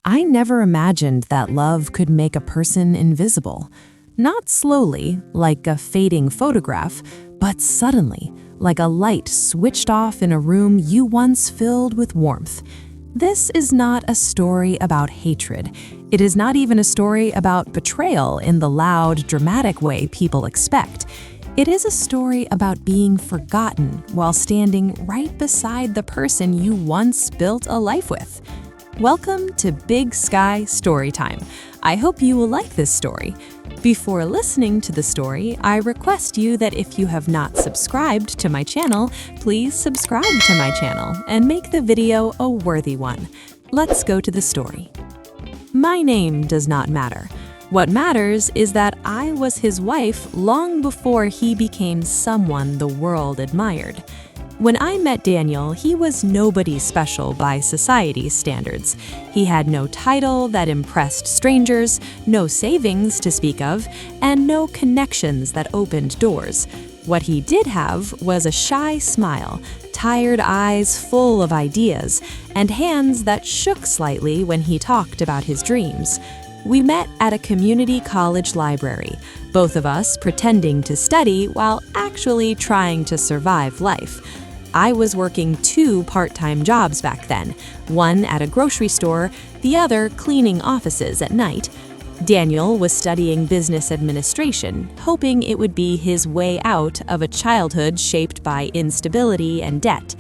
I never imagined that love could make a person invisible. Not slowly, like a fading photograph, but suddenly, like a light switched off in a room you once filled with warmth. This is not a story about hatred. It is not even a story about betrayal in the loud, dramatic way people expect. It is a story about being forgotten while standing right beside the person you once built a life with. Welcome to Big Sky Storytime. I hope you will like this story. Before listening to the story, I request you that if you have not subscribed to my channel, please subscribe to my channel and make the video a worthy one. Let's go to the story. My name does not matter. What matters is that I was his wife long before he became someone the world admired. When I met Daniel, he was nobody special by society's standards. He had no title that impressed strangers, no savings to speak of, and no connections that opened doors. What he did have was a shy smile, tired eyes full of ideas, and hands that shook slightly when he talked about his dreams. We met at a community college library, both of us pretending to study while actually trying to survive life. I was working 2 part-time jobs back then, one at a grocery store, the other cleaning offices at night. Daniel was studying business administration, hoping it would be his way out of a childhood shaped by instability and debt.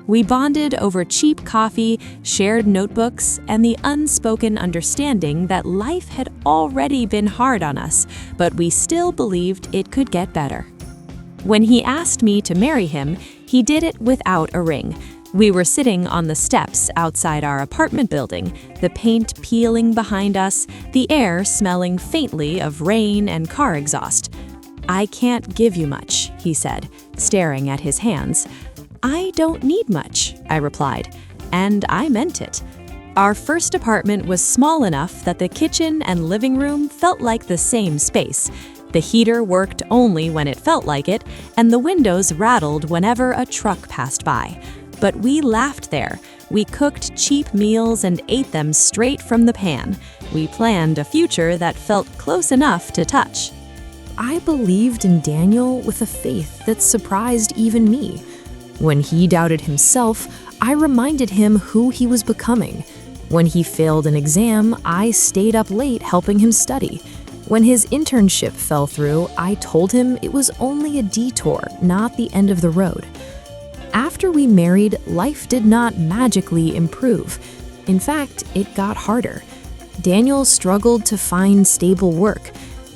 We bonded over cheap coffee, shared notebooks, and the unspoken understanding that life had already been hard on us, but we still believed it could get better. When he asked me to marry him, he did it without a ring. We were sitting on the steps outside our apartment building, the paint peeling behind us, the air smelling faintly of rain and car exhaust. "I can't give you much," he said, staring at his hands. "I don't need much," I replied, and I meant it. Our first apartment was small enough that the kitchen and living room felt like the same space. The heater worked only when it felt like it, and the windows rattled whenever a truck passed by. But we laughed there. We cooked cheap meals and ate them straight from the pan. We planned a future that felt close enough to touch. I believed in Daniel with a faith that surprised even me. When he doubted himself, I reminded him who he was becoming. When he failed an exam, I stayed up late helping him study. When his internship fell through, I told him it was only a detour, not the end of the road. After we married, life did not magically improve. In fact, it got harder. Daniel struggled to find stable work.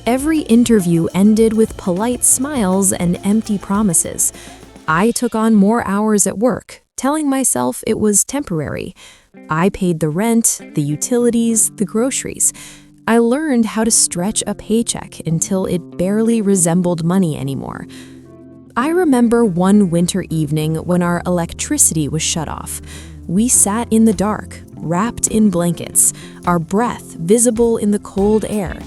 Every interview ended with polite smiles and empty promises. I took on more hours at work, telling myself it was temporary. I paid the rent, the utilities, the groceries. I learned how to stretch a paycheck until it barely resembled money anymore. I remember one winter evening when our electricity was shut off. We sat in the dark, wrapped in blankets, our breath visible in the cold air.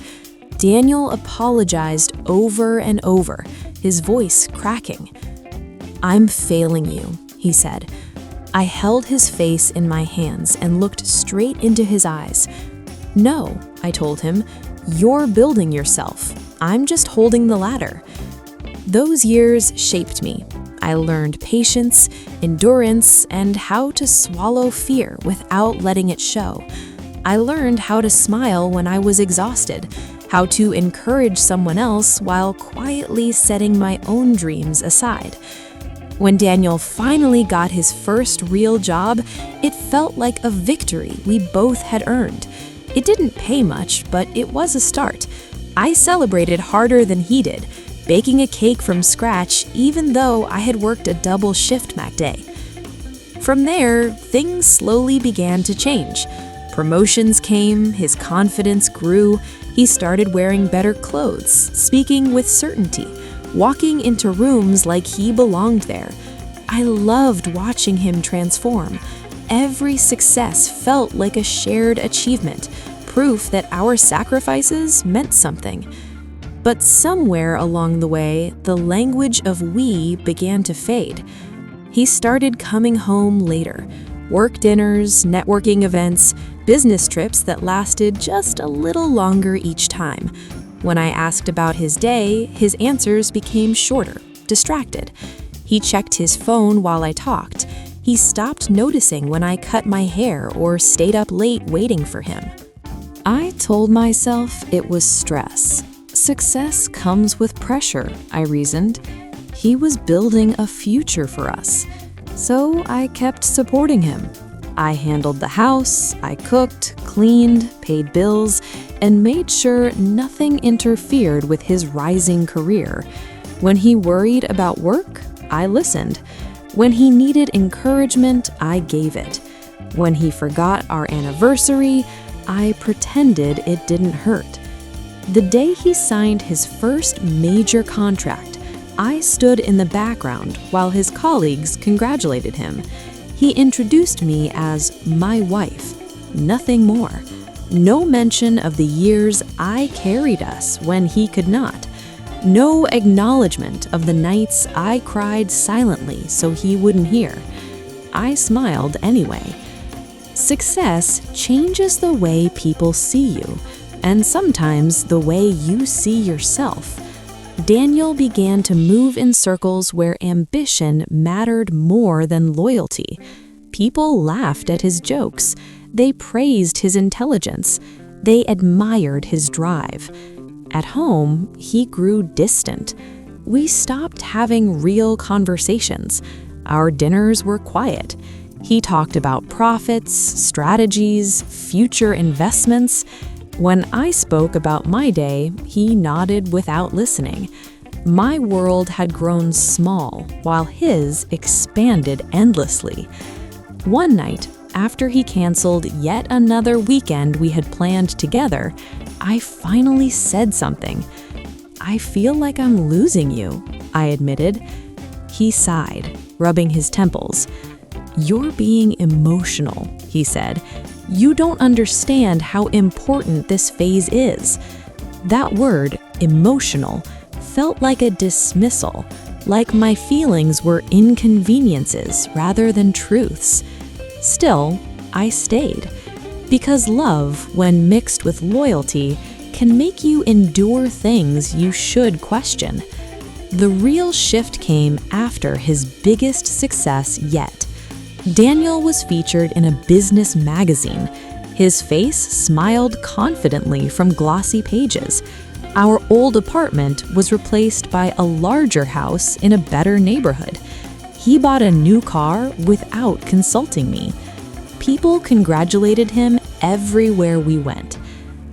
Daniel apologized over and over, his voice cracking. "I'm failing you," he said. I held his face in my hands and looked straight into his eyes. "No," I told him, "you're building yourself. I'm just holding the ladder." Those years shaped me. I learned patience, endurance, and how to swallow fear without letting it show. I learned how to smile when I was exhausted, how to encourage someone else while quietly setting my own dreams aside. When Daniel finally got his first real job, it felt like a victory we both had earned. It didn't pay much, but it was a start. I celebrated harder than he did, baking a cake from scratch even though I had worked a double shift that day. From there, things slowly began to change. Promotions came, his confidence grew, he started wearing better clothes, speaking with certainty, walking into rooms like he belonged there. I loved watching him transform. Every success felt like a shared achievement, proof that our sacrifices meant something. But somewhere along the way, the language of "we" began to fade. He started coming home later, Work dinners, networking events, business trips that lasted just a little longer each time. When I asked about his day, his answers became shorter, distracted. He checked his phone while I talked. He stopped noticing when I cut my hair or stayed up late waiting for him. I told myself it was stress. Success comes with pressure, I reasoned. He was building a future for us. So I kept supporting him. I handled the house, I cooked, cleaned, paid bills, and made sure nothing interfered with his rising career. When he worried about work, I listened. When he needed encouragement, I gave it. When he forgot our anniversary, I pretended it didn't hurt. The day he signed his first major contract, I stood in the background while his colleagues congratulated him. He introduced me as my wife, nothing more. No mention of the years I carried us when he could not. No acknowledgement of the nights I cried silently so he wouldn't hear. I smiled anyway. Success changes the way people see you, and sometimes the way you see yourself. Daniel began to move in circles where ambition mattered more than loyalty. People laughed at his jokes. They praised his intelligence. They admired his drive. At home, he grew distant. We stopped having real conversations. Our dinners were quiet. He talked about profits, strategies, future investments. When I spoke about my day, he nodded without listening. My world had grown small, while his expanded endlessly. One night, after he canceled yet another weekend we had planned together, I finally said something. "I feel like I'm losing you," I admitted. He sighed, rubbing his temples. "You're being emotional," he said. "You don't understand how important this phase is." That word, emotional, felt like a dismissal, like my feelings were inconveniences rather than truths. Still, I stayed, because love, when mixed with loyalty, can make you endure things you should question. The real shift came after his biggest success yet. Daniel was featured in a business magazine. His face smiled confidently from glossy pages. Our old apartment was replaced by a larger house in a better neighborhood. He bought a new car without consulting me. People congratulated him everywhere we went.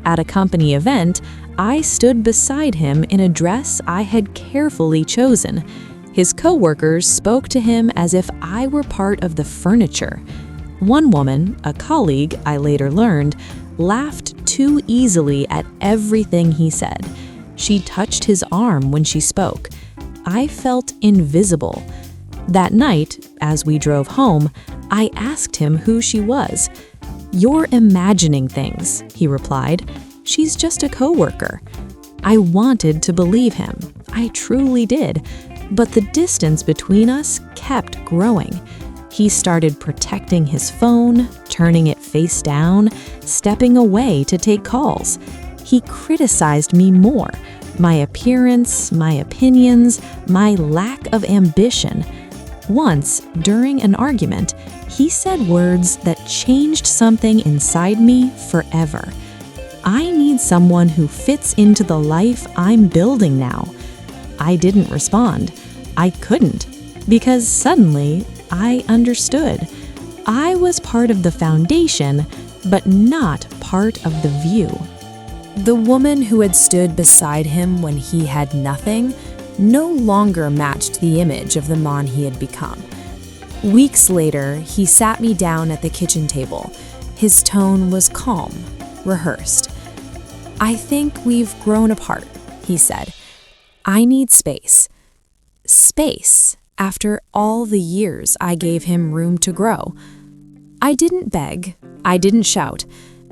At a company event, I stood beside him in a dress I had carefully chosen. His coworkers spoke to him as if I were part of the furniture. One woman, a colleague I later learned, laughed too easily at everything he said. She touched his arm when she spoke. I felt invisible. That night, as we drove home, I asked him who she was. "You're imagining things," he replied. "She's just a coworker." I wanted to believe him. I truly did. But the distance between us kept growing. He started protecting his phone, turning it face down, stepping away to take calls. He criticized me more, my appearance, my opinions, my lack of ambition. Once, during an argument, he said words that changed something inside me forever. "I need someone who fits into the life I'm building now." I didn't respond. I couldn't, because suddenly I understood. I was part of the foundation, but not part of the view. The woman who had stood beside him when he had nothing no longer matched the image of the man he had become. Weeks later, he sat me down at the kitchen table. His tone was calm, rehearsed. "I think we've grown apart," he said. "I need space." Space, after all the years I gave him room to grow. I didn't beg. I didn't shout.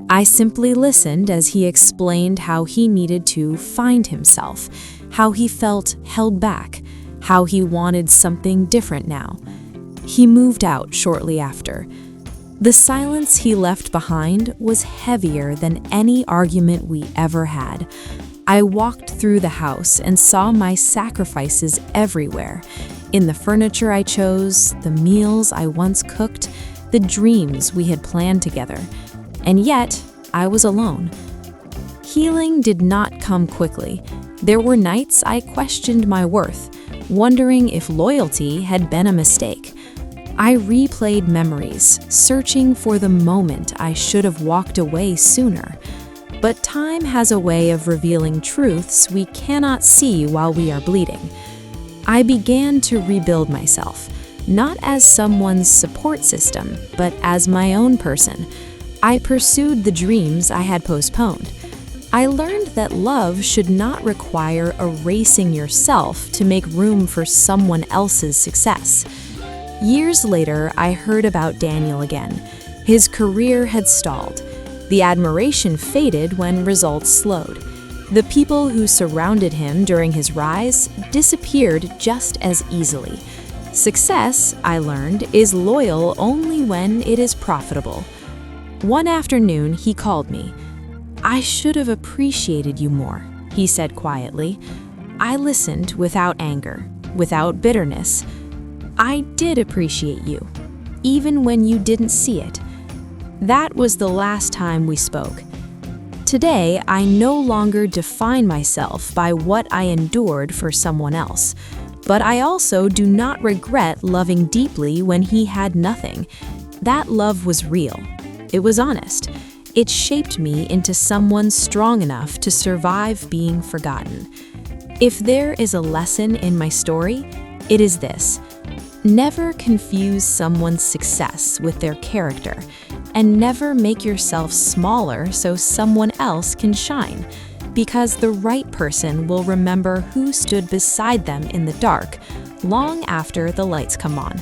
I simply listened as he explained how he needed to find himself, how he felt held back, how he wanted something different now. He moved out shortly after. The silence he left behind was heavier than any argument we ever had. I walked through the house and saw my sacrifices everywhere. In the furniture I chose, the meals I once cooked, the dreams we had planned together. And yet, I was alone. Healing did not come quickly. There were nights I questioned my worth, wondering if loyalty had been a mistake. I replayed memories, searching for the moment I should have walked away sooner. But time has a way of revealing truths we cannot see while we are bleeding. I began to rebuild myself, not as someone's support system, but as my own person. I pursued the dreams I had postponed. I learned that love should not require erasing yourself to make room for someone else's success. Years later, I heard about Daniel again. His career had stalled. The admiration faded when results slowed. The people who surrounded him during his rise disappeared just as easily. Success, I learned, is loyal only when it is profitable. One afternoon, he called me. "I should have appreciated you more," he said quietly. I listened without anger, without bitterness. I did appreciate you, even when you didn't see it. That was the last time we spoke. Today, I no longer define myself by what I endured for someone else. But I also do not regret loving deeply when he had nothing. That love was real. It was honest. It shaped me into someone strong enough to survive being forgotten. If there is a lesson in my story, it is this. Never confuse someone's success with their character, and never make yourself smaller so someone else can shine, because the right person will remember who stood beside them in the dark long after the lights come on.